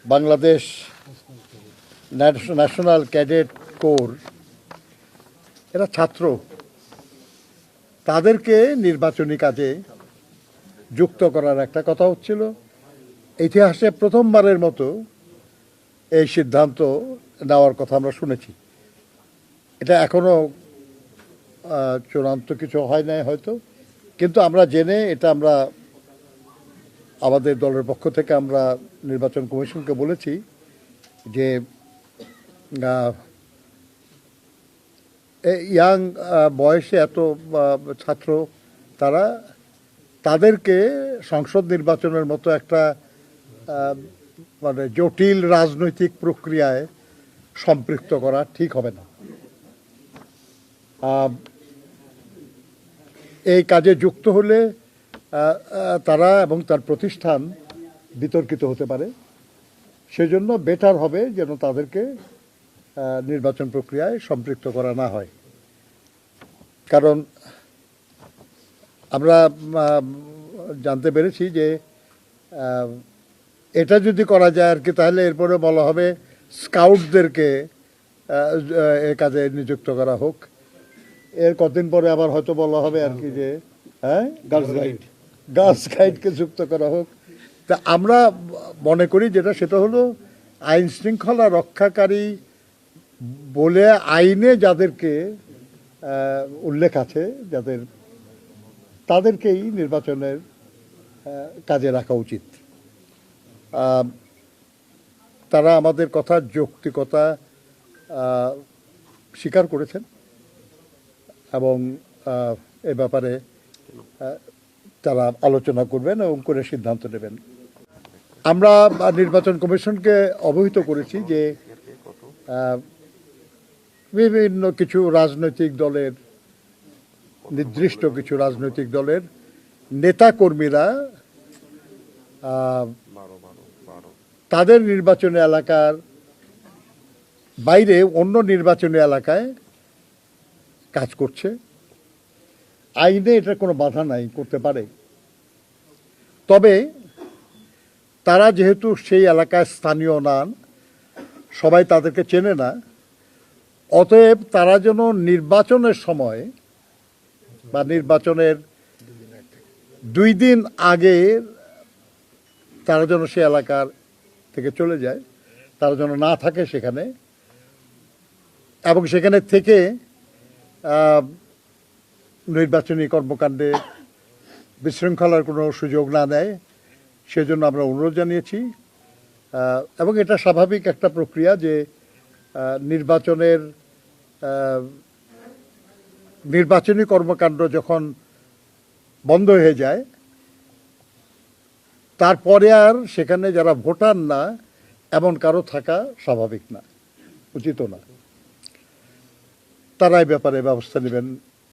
Bangladesh national cadet corps এরা ছাত্র, তাদেরকে নির্বাচনী কাজে যুক্ত করার একটা কথা হচ্ছিল। ইতিহাসে প্রথমবারের মতো এই সিদ্ধান্ত নেওয়ার কথা আমরা শুনেছি। এটা এখনো চূড়ান্ত কিছু হয় নাই হয়তো, কিন্তু আমরা জেনে এটা আমরা আমাদের দলের পক্ষ থেকে আমরা নির্বাচন কমিশনকে বলেছি যে ইয়াং বয়সে এত ছাত্র তাদেরকে সংসদ নির্বাচনের মতো একটা মানে জটিল রাজনৈতিক প্রক্রিয়ায় সম্পৃক্ত করা ঠিক হবে না। এই কাজে যুক্ত হলে তারা এবং তার প্রতিষ্ঠান বিতর্কিত হতে পারে। সেজন্য বেটার হবে যেন তাদেরকে নির্বাচন প্রক্রিয়ায় সম্পৃক্ত করা না হয়। কারণ আমরা জানতে পেরেছি যে এটা যদি করা যায় আর কি, তাহলে এরপরে বলা হবে স্কাউটদেরকে এ কাজে নিযুক্ত করা হোক। এর কতদিন পরে আবার হয়তো বলা হবে আর কি যে গার্লস গাইডকে যুক্ত করা হোক। তা আমরা মনে করি সেটা হলো আইন শৃঙ্খলা রক্ষাকারী বলে আইনে যাদেরকে উল্লেখ আছে, তাদেরকেই নির্বাচনের কাজে রাখা উচিত। তারা আমাদের কথার যৌক্তিকতা স্বীকার করেছেন এবং এ ব্যাপারে তারা আলোচনা করবেন এবং করে সিদ্ধান্ত নেবেন। আমরা নির্বাচন কমিশনকে অবহিত করেছি যে বিভিন্ন কিছু রাজনৈতিক দলের, নির্দিষ্ট কিছু রাজনৈতিক দলের নেতাকর্মীরা তাদের নির্বাচনী এলাকার বাইরে অন্য নির্বাচনী এলাকায় কাজ করছে। আইনে এটার কোনো বাধা নাই, করতে পারে। তবে তারা যেহেতু সেই এলাকায় স্থানীয় নন, সবাই তাদেরকে চেনে না, অতএব তারা যেন নির্বাচনের সময় বা নির্বাচনের 2 দিন আগে তারা যেন সে এলাকার থেকে চলে যায়, তারা যেন না থাকে সেখানে, এবং সেখানে থেকে নির্বাচনী কর্মকাণ্ডে বিশৃঙ্খলার কোনো সুযোগ না দেয়, সেজন্য আমরা অনুরোধ জানিয়েছি। এবং এটা স্বাভাবিক একটা প্রক্রিয়া যে নির্বাচনী কর্মকাণ্ড যখন বন্ধ হয়ে যায়, তারপরে আর সেখানে যারা ভোটার না এমন কারো থাকা স্বাভাবিক না, উচিত না। তারা এই ব্যাপারে ব্যবস্থা নেবেন